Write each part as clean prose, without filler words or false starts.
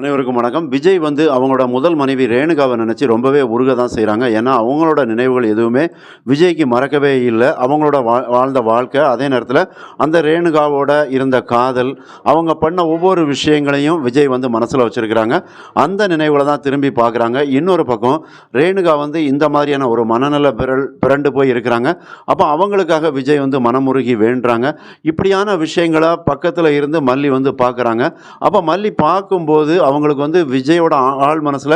அனைவருக்கும் வணக்கம். விஜய் அவங்களோட முதல் மனைவி ரேணுகாவை நினச்சி ரொம்பவே உருக தான் செய்கிறாங்க. ஏன்னா அவங்களோட நினைவுகள் எதுவுமே விஜய்க்கு மறக்கவே இல்லை. அவங்களோட வாழ்ந்த வாழ்க்கை, அதே நேரத்தில் அந்த ரேணுகாவோட இருந்த காதல், அவங்க பண்ண ஒவ்வொரு விஷயங்களையும் விஜய் மனசில் வச்சுருக்கிறாங்க. அந்த நினைவுகளை தான் திரும்பி பார்க்குறாங்க. இன்னொரு பக்கம் ரேணுகா இந்த மாதிரியான ஒரு மனநல பிறண்டு போய் இருக்கிறாங்க. அப்போ அவங்களுக்காக விஜய் மனமுருகி வேண்டுறாங்க. இப்படியான விஷயங்களை பக்கத்தில் இருந்து மல்லி பார்க்குறாங்க. அப்போ மல்லி பார்க்கும்போது அவங்களுக்கு விஜயோட ஆள் மனசில்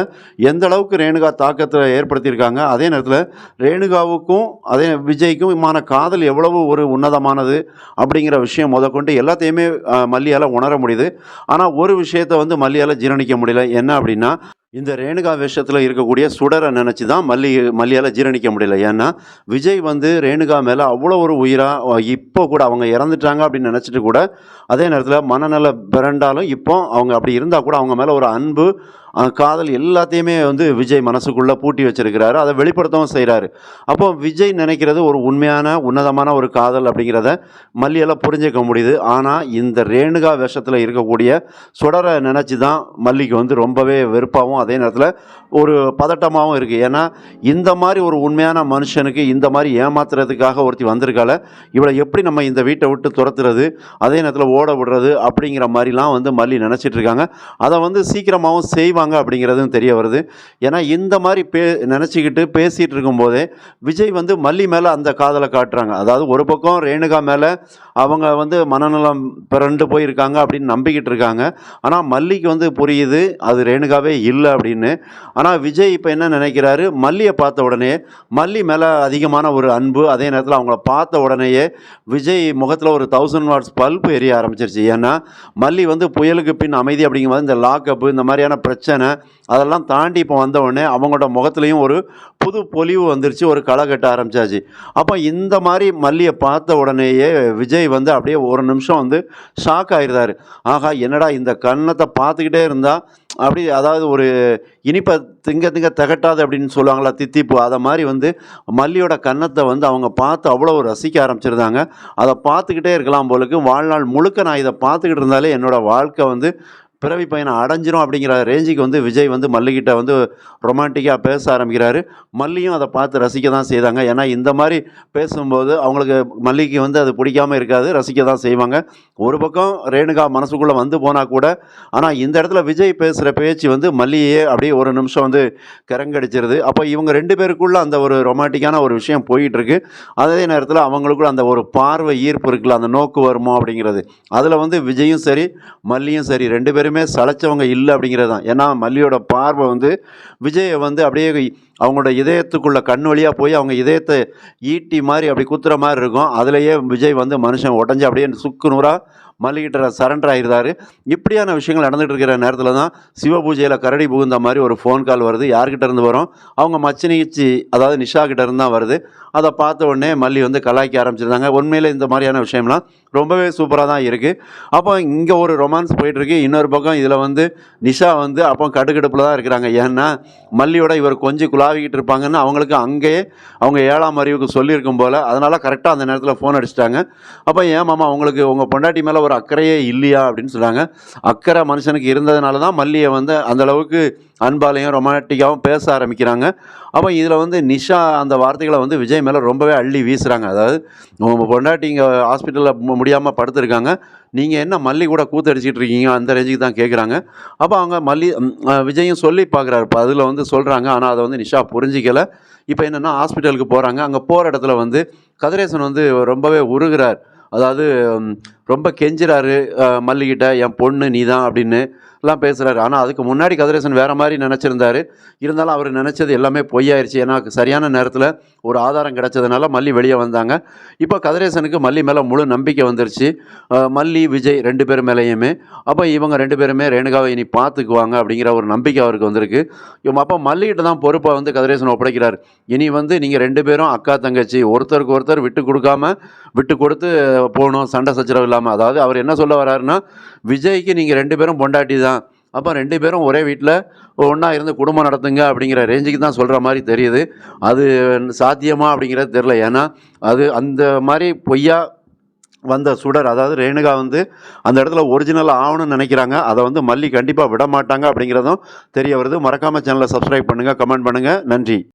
எந்த அளவுக்கு ரேணுகா தாக்கத்தை ஏற்படுத்தியிருக்காங்க, அதே நேரத்தில் ரேணுகாவுக்கும் அதே விஜய்க்குமான காதல் எவ்வளவு ஒரு உன்னதமானது அப்படிங்கிற விஷயம் முதற்கொண்டு எல்லாத்தையுமே மல்லியால் உணர முடியுது. ஆனால் ஒரு விஷயத்தை மல்லியால் ஜீரணிக்க முடியல. என்ன அப்படின்னா, இந்த ரேணுகா வேஷத்தில் இருக்கக்கூடிய சுடரை நினச்சி தான் மல்லியால் ஜீரணிக்க முடியல. ஏன்னா விஜய் ரேணுகா மேலே அவ்வளோ ஒரு உயிராக இப்போ கூட அவங்க இறந்துட்டாங்க அப்படின்னு நினச்சிட்டு கூட, அதே நேரத்தில் மனநல பிறண்டாலும் இப்போ அவங்க அப்படி இருந்தால் கூட அவங்க மேலே ஒரு அன்பு, காதல் எல்லாத்தையுமே விஜய் மனசுக்குள்ளே பூட்டி வச்சிருக்கிறாரு. அதை வெளிப்படுத்தவும் செய்கிறாரு. அப்போ விஜய் நினைக்கிறது ஒரு உண்மையான உன்னதமான ஒரு காதல் அப்படிங்கிறத மல்லியால் புரிஞ்சிக்க முடியுது. ஆனால் இந்த ரேணுகா வேஷத்தில் இருக்கக்கூடிய சுடரை நினச்சி தான் மல்லிக்கு ரொம்பவே வெறுப்பாகவும் அதே நேரத்தில் ஒரு பதட்டமாகவும் இருக்குது. ஏன்னா இந்த மாதிரி ஒரு உண்மையான மனுஷனுக்கு இந்த மாதிரி ஏமாத்துறதுக்காக ஒருத்தி வந்திருக்கால, இவளை எப்படி நம்ம இந்த வீட்டை விட்டு துரத்துறது, அதே நேரத்தில் ஓட விடுறது அப்படிங்கிற மாதிரிலாம் மல்லி நினச்சிட்டு இருக்காங்க. அதை சீக்கிரமாகவும் செய்வாங்க அப்படிங்கிறதும் தெரிய வருது. ஏன்னா இந்த மாதிரி நினச்சிக்கிட்டு பேசிகிட்டு இருக்கும்போதே விஜய் மல்லி மேலே அந்த காதலை காட்டுறாங்க. அதாவது ஒரு பக்கம் ரேணுகா மேலே அவங்க மனநலம் பிறண்டு போயிருக்காங்க அப்படின்னு நம்பிக்கிட்டு இருக்காங்க. ஆனால் மல்லிக்கு புரியுது அது ரேணுகாவே இல்லை அப்படின்னு. ஆனால் விஜய் இப்போ என்ன நினைக்கிறாரு, மல்லியை பார்த்த உடனே மல்லி மேலே அதிகமான ஒரு அன்பு, அதே நேரத்தில் அவங்கள பார்த்த உடனேயே விஜய் முகத்தில் ஒரு 1000 வாட்ஸ் பல்ப் எரிய ஆரம்பிச்சிருச்சு. ஏன்னா மல்லி புயலுக்கு பின் அமைதி அப்படிங்கும்போது இந்த லாக்அப்பு இந்த மாதிரியான பிரச்சனை அதெல்லாம் தாண்டி இப்போ வந்த உடனே அவங்களோட முகத்துலேயும் ஒரு புது பொலிவு வந்துருச்சு, ஒரு களை கட்ட ஆரம்பிச்சாச்சு. அப்போ இந்த மாதிரி மல்லியை பார்த்த உடனேயே விஜய் அப்படியே ஒரு நிமிஷம் ஷாக் ஆகிருந்தார். ஆகா, என்னடா இந்த கன்னத்தை பார்த்துக்கிட்டே இருந்தால் அப்படி, அதாவது ஒரு இனிப்பை திங்க திகட்டாது அப்படின்னு சொல்லுவாங்களா, தித்திப்பு, அதை மாதிரி மல்லியோட கன்னத்தை அவங்க பார்த்து அவ்வளோ ரசிக்க ஆரம்பிச்சிருந்தாங்க. அதை பார்த்துக்கிட்டே இருக்கலாம் போலுக்கு. வாழ்நாள் முழுக்க நான் இதை பார்த்துக்கிட்டு இருந்தாலே என்னோடய வாழ்க்கை பிறவி பயணம் அடைஞ்சிரும் அப்படிங்கிற ரேஞ்சுக்கு விஜய் மல்லிகிட்ட ரொமான்டிக்காக பேச ஆரம்பிக்கிறாரு. மல்லியும் அதை பார்த்து ரசிக்க தான் செய்தாங்க. ஏன்னா இந்த மாதிரி பேசும்போது அவங்களுக்கு மல்லிக்கு அது பிடிக்காமல் இருக்காது, ரசிக்க தான் செய்வாங்க. ஒரு பக்கம் ரேணுகா மனசுக்குள்ளே போனால் கூட, ஆனால் இந்த இடத்துல விஜய் பேசுகிற பேச்சு மல்லியே அப்படியே ஒரு நிமிஷம் கரங்கடிச்சிருது. அப்போ இவங்க ரெண்டு பேருக்குள்ளே அந்த ஒரு ரொமான்டிக்கான ஒரு விஷயம் போயிட்டுருக்கு. அதே நேரத்தில் அவங்களுக்குள்ள அந்த ஒரு பார்வை ஈர்ப்பு இருக்குல்ல, அந்த நோக்கு வருமோ அப்படிங்கிறது, அதில் விஜயும் சரி மல்லியும் சரி ரெண்டு பேரும் சளைச்சவங்க இல்லை அப்படிங்கிறது தான். ஏன்னா மல்லியோட பார்வை விஜயை அப்படியே அவங்களோட இதயத்துக்குள்ள கண் வழியாக போய் அவங்க இதயத்தை ஈட்டி மாதிரி அப்படி குத்துற மாதிரி இருக்கும். அதுலேயே விஜய் மனுஷன் உடஞ்சி அப்படியே சுக்கு நூறாக மல்லிகிட்ட சரண்டர் ஆகிருந்தார். இப்படியான விஷயங்கள் நடந்துகிட்டு இருக்கிற நேரத்தில் தான் சிவபூஜையில் கரடி புகுந்த மாதிரி ஒரு ஃபோன் கால் வருது. யார்கிட்ட இருந்து வரும்? அவங்க மச்சினிச்சி, அதாவது நிஷா கிட்ட இருந்து தான் வருது. அதை பார்த்த உடனே மல்லி கலாய்க்க ஆரம்பிச்சிருந்தாங்க. உண்மையில் இந்த மாதிரியான விஷயம்லாம் ரொம்பவே சூப்பராக தான் இருக்குது. அப்போ இங்கே ஒரு ரொமான்ஸ் போயிட்டுருக்கு. இன்னொரு பக்கம் இதில் நிஷா அப்போ கடுக்கடுப்பில் தான் இருக்கிறாங்க. ஏன்னா மல்லியோட இவர் கொஞ்சம் குழாவிக்கிட்டு இருப்பாங்கன்னு அவங்களுக்கு அங்கேயே அவங்க 7ஆம் அறிவுக்கு சொல்லியிருக்கும் போல். அதனால் கரெக்டாக அந்த நேரத்தில் ஃபோன் அடிச்சிட்டாங்க. அப்போ ஏன் மாமா உங்களுக்கு உங்கள் பொண்டாட்டி மேலே ஒரு அக்கறையே இல்லையா அப்படின்னு சொல்கிறாங்க. அக்கறை மனுஷனுக்கு இருந்ததுனால தான் மல்லியை அந்தளவுக்கு அன்பாலையும் ரொமான்டிக்காகவும் பேச ஆரம்பிக்கிறாங்க. அப்போ இதில் நிஷா அந்த வார்த்தைகளை விஜய் மேலே ரொம்பவே அள்ளி வீசுகிறாங்க. அதாவது உங்கள் பொண்டாட்டி இங்கே ஹாஸ்பிட்டலில் முடியாமல் படுத்துருக்காங்க, நீங்கள் என்ன மல்லி கூட கூத்தடிச்சிட்டு இருக்கீங்க, அந்த ரேஞ்சுக்கு தான் கேட்குறாங்க. அப்போ அவங்க விஜயும் சொல்லி பார்க்குறாரு. இப்போ அதில் சொல்கிறாங்க. ஆனால் அதை நிஷா புரிஞ்சிக்கலை. இப்போ என்னென்னா ஹாஸ்பிட்டலுக்கு போகிறாங்க. அங்கே போகிற இடத்துல கதிரேசன் ரொம்பவே உருகிறார். அதாவது ரொம்ப கெஞ்சுறாரு மல்லிகிட்ட, என் பொண்ணு நீ தான் அப்படின்னு எல்லாம் பேசுகிறாரு. ஆனால் அதுக்கு முன்னாடி கதிரேசன் வேறு மாதிரி நினச்சிருந்தார். இருந்தாலும் அவர் நினச்சது எல்லாமே பொய்யாயிருச்சு. ஏன்னா சரியான நேரத்தில் ஒரு ஆதாரம் கிடச்சதுனால மல்லி வெளியே வந்தாங்க. இப்போ கதிரேசனுக்கு மல்லி மேலே முழு நம்பிக்கை வந்துருச்சு, மல்லி விஜய் ரெண்டு பேர் மேலேயுமே. அப்போ இவங்க ரெண்டு பேருமே ரேணுகாவை இனி பார்த்துக்குவாங்க அப்படிங்கிற ஒரு நம்பிக்கை அவருக்கு வந்திருக்கு. அப்போ மல்லிகிட்ட தான் பொறுப்பை கதிரேசன் ஒப்படைக்கிறார். இனி நீங்கள் ரெண்டு பேரும் அக்கா தங்கச்சி, ஒருத்தருக்கு ஒருத்தர் விட்டு கொடுக்காம விட்டு கொடுத்து போகணும், சண்டை சச்சரவு இல்லாமல். அதாவது அவர் என்ன சொல்ல வர்றாருன்னா, விஜய்க்கு நீங்கள் ரெண்டு பேரும் பொண்டாட்டி தான், அப்போ ரெண்டு பேரும் ஒரே வீட்டில் ஒன்றா இருந்து குடும்பம் நடத்துங்க அப்படிங்கிற ரேஞ்சுக்கு தான் சொல்கிற மாதிரி தெரியுது. அது சாத்தியமா அப்படிங்கிறது தெரில. ஏன்னா அது அந்த மாதிரி பொய்யா வந்த சுடர், அதாவது ரேணுகா வந்து அந்த இடத்துல ஒரிஜினல் ஆகணும்னு நினைக்கிறாங்க. அதை வந்து மல்லி கண்டிப்பாக விட மாட்டாங்க அப்படிங்கிறதும் தெரிய வருது. மறக்காமல் சேனலை சப்ஸ்கிரைப் பண்ணுங்கள், கமெண்ட் பண்ணுங்கள். நன்றி.